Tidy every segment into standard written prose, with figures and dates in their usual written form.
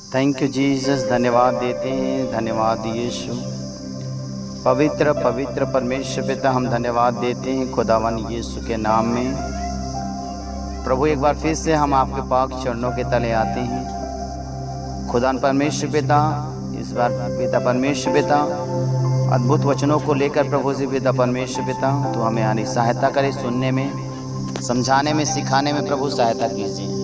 Thank you Jesus. धन्यवाद देते हैं, धन्यवाद यीशु। पवित्र पवित्र परमेश्वर पिता, हम धन्यवाद देते हैं खुदावन यीशु के नाम में। प्रभु, एक बार फिर से हम आपके पाक चरणों के तले आते हैं। खुदान परमेश्वर पिता, इस बार पिता परमेश्वर पिता अद्भुत वचनों को लेकर प्रभु से पिता परमेश्वर पिता तो हमें आने सहायता करे, सुनने में, समझाने में, सिखाने में प्रभु सहायता कीजिए।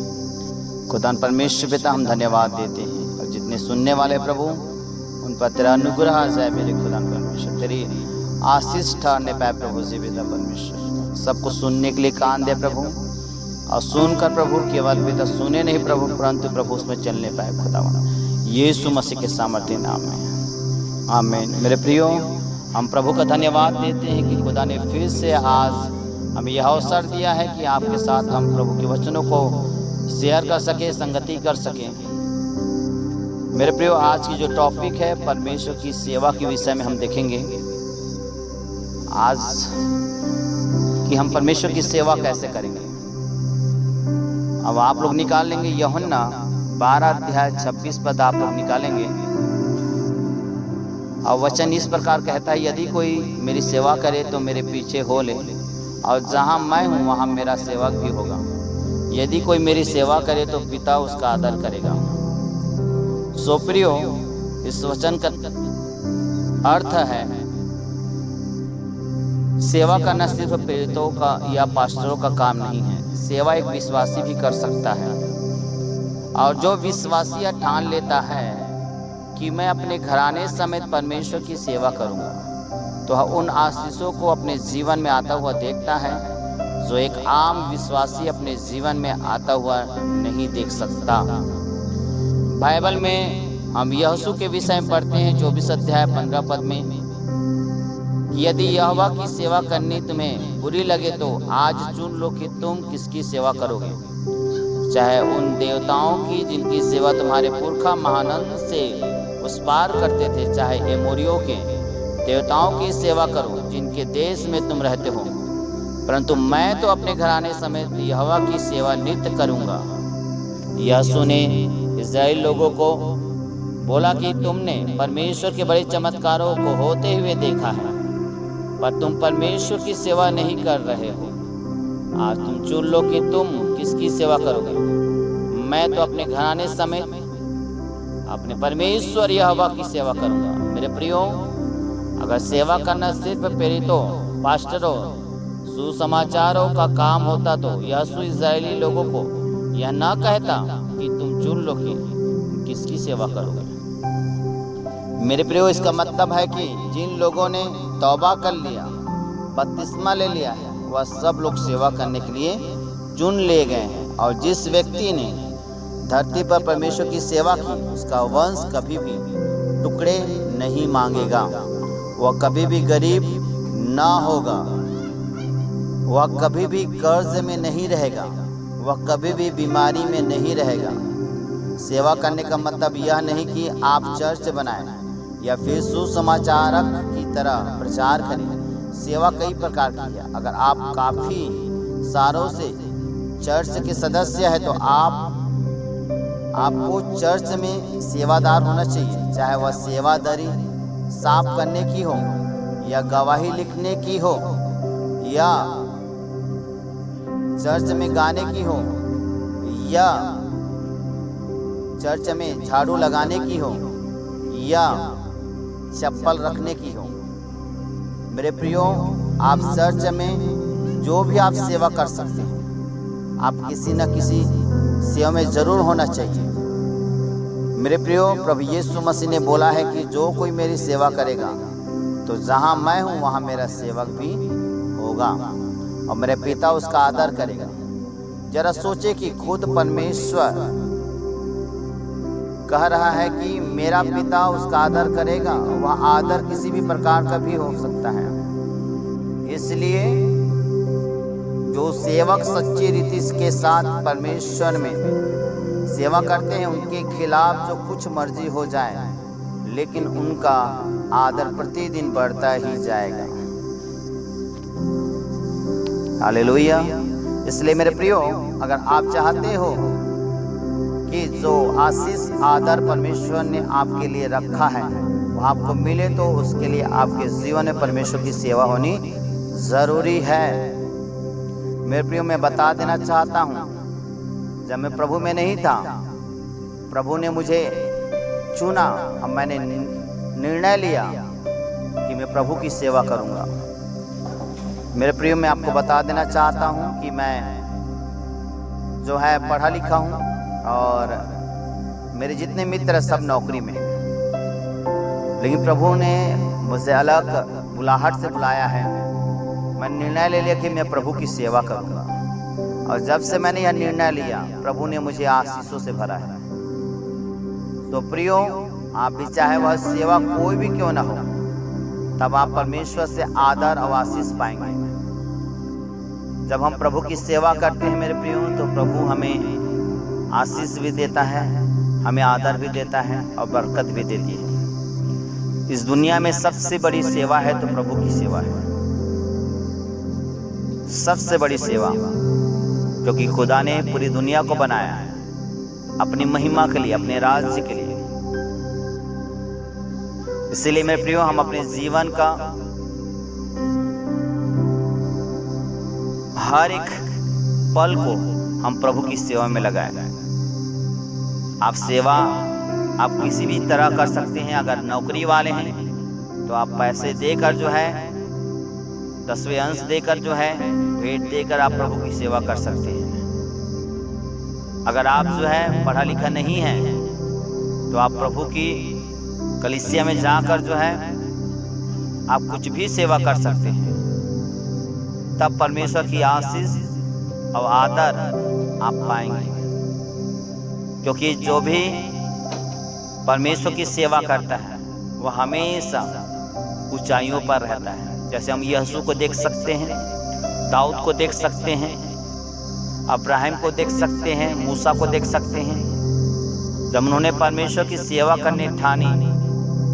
खुदान परमेश्वर पिता, हम धन्यवाद देते हैं और जितने सुनने वाले प्रभु उन पर तेरा अनुग्रह आ जाए मेरे खुदान परमेश्वर, तेरी आशीष ठहरने पाए प्रभु से पिता परमेश्वर। सबको सुनने के लिए कान दे प्रभु, और सुनकर प्रभु केवल पिता सुने नहीं प्रभु, परंतु प्रभु उसमें चलने पाए खुदावन यीशु मसीह के सामर्थ्य नाम में, आमीन। मेरे प्रियो, हम प्रभु का धन्यवाद देते हैं कि खुदा ने फिर से आज हमें यह अवसर दिया है कि आपके साथ हम प्रभु के वचनों को शेयर कर सके, संगति कर सके। मेरे प्रियो, आज की जो टॉपिक है परमेश्वर की सेवा के विषय में हम देखेंगे आज कि हम परमेश्वर की सेवा कैसे करेंगे। अब आप लोग निकाल लेंगे यूहन्ना 12:26 आप लोग निकालेंगे, और वचन इस प्रकार कहता है, यदि कोई मेरी सेवा करे तो मेरे पीछे हो ले, और जहाँ मैं हूँ वहाँ मेरा सेवक भी होगा। यदि कोई मेरी सेवा करे तो पिता उसका आदर करेगा। सो प्रियो, इस वचन का अर्थ है सेवा करना सिर्फ प्रेरितों का या पास्टरों का काम नहीं है। सेवा एक विश्वासी भी कर सकता है, और जो विश्वासी ठान लेता है कि मैं अपने घराने समेत परमेश्वर की सेवा करूंगा, तो उन आशीषों को अपने जीवन में आता हुआ देखता है जो एक आम विश्वासी अपने जीवन में आता हुआ नहीं देख सकता। बाइबल में हम यहोशू के विषय में पढ़ते हैं 24 अध्याय 15 पद में, यदि यहोवा की सेवा करनी तुम्हें बुरी लगे तो आज चुन लो कि तुम किसकी सेवा करोगे, चाहे उन देवताओं की जिनकी सेवा तुम्हारे पुरखा महानंद से उस पार करते थे, चाहे एमोरियों के देवताओं की सेवा करो जिनके देश में तुम रहते हो, परंतु मैं तो अपने घराने समेत यहोवा की सेवा नित्य करूंगा। यहोशू ने इस्राएल लोगों को बोला कि तुमने परमेश्वर के बड़े चमत्कारों को होते हुए देखा है, पर तुम परमेश्वर की सेवा नहीं कर रहे हो। आज तुम चुन लो कि तुम किसकी सेवा करोगे। मैं तो अपने घराने समेत अपने परमेश्वर यहोवा की सेवा करूंगा। मेरे प्रियो, अगर सेवा करना सिर्फ प्रेरितों, पास्टरों, सुसमाचारों का काम होता तो यहोशू इस्राएली लोगों को यह ना कहता कि तुम चुन लो कि किसकी सेवा करोगे। मेरे प्रियो, इसका मतलब है कि जिन लोगों ने तौबा कर लिया, बपतिस्मा ले लिया है, वह सब लोग सेवा करने के लिए चुन ले गए हैं। और जिस व्यक्ति ने धरती पर परमेश्वर की सेवा की, उसका वंश कभी भी टुकड़े नहीं मांगेगा, वह कभी भी गरीब ना होगा, वह कभी भी कर्ज में नहीं रहेगा, वह कभी भी बीमारी में नहीं रहेगा। सेवा करने का मतलब यह नहीं कि आप चर्च बनाएं या फिर सुसमाचारक की तरह प्रचार करें। सेवा कई प्रकार की है। अगर आप काफ़ी सालों से चर्च के सदस्य हैं तो आपको चर्च में सेवादार होना चाहिए, चाहे वह सेवादारी साफ करने की हो, या गवाही लिखने की हो, या चर्च में गाने की हो, या चर्च में झाड़ू लगाने की हो, या चप्पल रखने की हो। मेरे प्रियो, आप चर्च में जो भी आप सेवा कर सकते हैं, आप किसी न किसी सेवा में जरूर होना चाहिए। मेरे प्रियो, प्रभु यीशु मसीह ने बोला है कि जो कोई मेरी सेवा करेगा तो जहाँ मैं हूँ वहाँ मेरा सेवक भी होगा, और मेरे पिता उसका आदर करेगा। जरा सोचे कि खुद परमेश्वर कह रहा है कि मेरा पिता उसका आदर करेगा। वह आदर किसी भी प्रकार का भी हो सकता है। इसलिए जो सेवक सच्ची रीति के साथ परमेश्वर में सेवा करते हैं, उनके खिलाफ जो कुछ मर्जी हो जाए, लेकिन उनका आदर प्रतिदिन बढ़ता ही जाएगा। हालेलुया। इसलिए मेरे प्रियो, अगर आप चाहते हो कि जो आशीष आदर परमेश्वर ने आपके लिए रखा है वो आपको मिले, तो उसके लिए आपके जीवन में परमेश्वर की सेवा होनी ज़रूरी है। मेरे प्रियो, मैं बता देना चाहता हूँ, जब मैं प्रभु में नहीं था, प्रभु ने मुझे चुना और मैंने निर्णय लिया कि मैं प्रभु की सेवा करूँगा। मेरे प्रियो, मैं आपको बता देना चाहता हूँ कि मैं जो है पढ़ा लिखा हूँ और मेरे जितने मित्र सब नौकरी में हैं, लेकिन प्रभु ने मुझे अलग बुलाहट से बुलाया है। मैं निर्णय ले लिया कि मैं प्रभु की सेवा करूँगा, और जब से मैंने यह निर्णय लिया, प्रभु ने मुझे आशीषों से भरा है। तो प्रियो, आप भी चाहे वह सेवा कोई भी क्यों ना हो, तब आप परमेश्वर से आदर और आशीष पाएंगे। जब हम प्रभु की सेवा करते हैं मेरे प्रियो, तो प्रभु हमें आशीष भी देता है, हमें आदर भी देता है और बरकत भी देती है। इस दुनिया में सबसे बड़ी सेवा है तो प्रभु की सेवा है, सबसे बड़ी सेवा, क्योंकि खुदा ने पूरी दुनिया को बनाया है अपनी महिमा के लिए, अपने राज्य के लिए। इसीलिए मेरे प्रियो, हम अपने जीवन का हर एक पल को हम प्रभु की सेवा में लगाएं। आप सेवा आप किसी भी तरह कर सकते हैं। अगर नौकरी वाले हैं तो आप पैसे देकर जो है 10वें अंश देकर जो है भेंट देकर आप प्रभु की सेवा कर सकते हैं। अगर आप जो है पढ़ा लिखा नहीं है तो आप प्रभु की कलीसिया में जाकर जो है आप कुछ भी सेवा कर सकते हैं। तब परमेश्वर की आशीष और आदर आप पाएंगे, क्योंकि जो भी परमेश्वर की सेवा करता है वह हमेशा ऊंचाइयों पर रहता है। जैसे हम यीशु को देख सकते हैं, दाऊद को देख सकते हैं, अब्राहम को देख सकते हैं, मूसा को देख सकते हैं। जब उन्होंने परमेश्वर की सेवा करने ठानी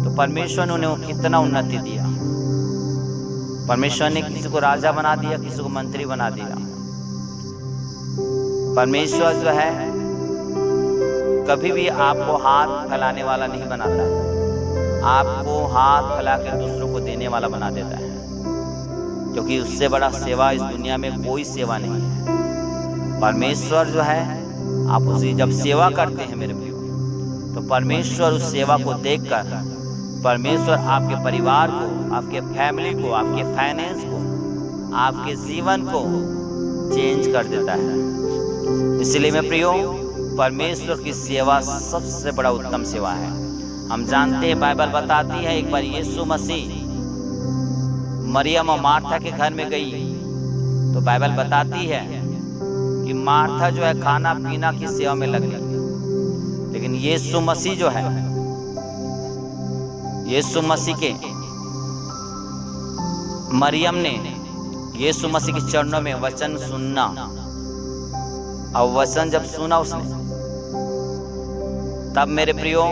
तो परमेश्वर ने उन्हें कितना उन्नति दिया। परमेश्वर ने किसी को राजा बना दिया, किसी को मंत्री बना दिया। परमेश्वर जो है कभी भी आपको हाथ फैलाने वाला नहीं बनाता है, आपको हाथ फैला कर दूसरों को देने वाला बना देता है, क्योंकि उससे बड़ा सेवा इस दुनिया में कोई सेवा नहीं है। परमेश्वर जो है, आप उसकी जब सेवा करते हैं मेरे प्रियो, तो परमेश्वर उस सेवा को देखकर परमेश्वर आपके परिवार को, आपके फैमिली को, आपके फाइनेंस को, आपके जीवन को चेंज कर देता है। इसलिए मैं प्रियो, परमेश्वर की सेवा सबसे बड़ा उत्तम सेवा है। हम जानते हैं, बाइबल बताती है, एक बार यीशु मसीह मरियम और मार्था के घर में गई तो बाइबल बताती है कि मार्था जो है खाना पीना की सेवा में लग गई, लेकिन यीशु मसीह जो है, यीशु मसीह के मरियम ने यीशु मसीह के चरणों में वचन सुनना, और वचन जब सुना उसने, तब मेरे प्रियो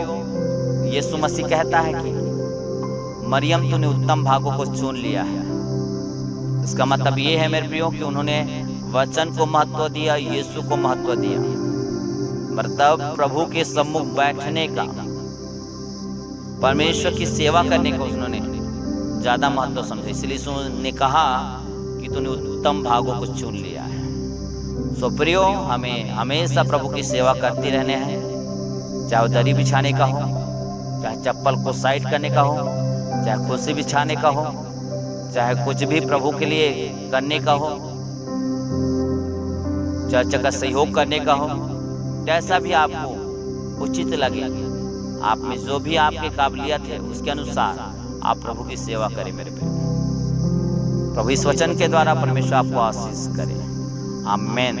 यीशु मसीह कहता है कि मरियम तूने उत्तम भागों को चुन लिया है। इसका मतलब ये है मेरे प्रियो कि उन्होंने वचन को महत्व दिया, यीशु को महत्व दिया। मतलब प्रभु के सम्मुख बैठने का, परमेश्वर की सेवा करने को उन्होंने ज्यादा महत्व समझा। इसलिए उसने कहा कि तूने उत्तम भागों को चुन लिया है। सो प्रियो, हमें हमेशा प्रभु की सेवा करते रहने हैं, चाहे दरी बिछाने का हो, चाहे चप्पल को साइड करने का हो, चाहे कुर्सी बिछाने का हो, चाहे कुछ भी प्रभु के लिए करने का हो, चर्च का सहयोग करने का हो, जैसा भी आपको उचित लगे, आप में जो भी आपके काबिलियत है उसके अनुसार आप प्रभु की सेवा करें मेरे प्रिय। प्रभु इस वचन के द्वारा परमेश्वर आपको आशीष करे। आमीन।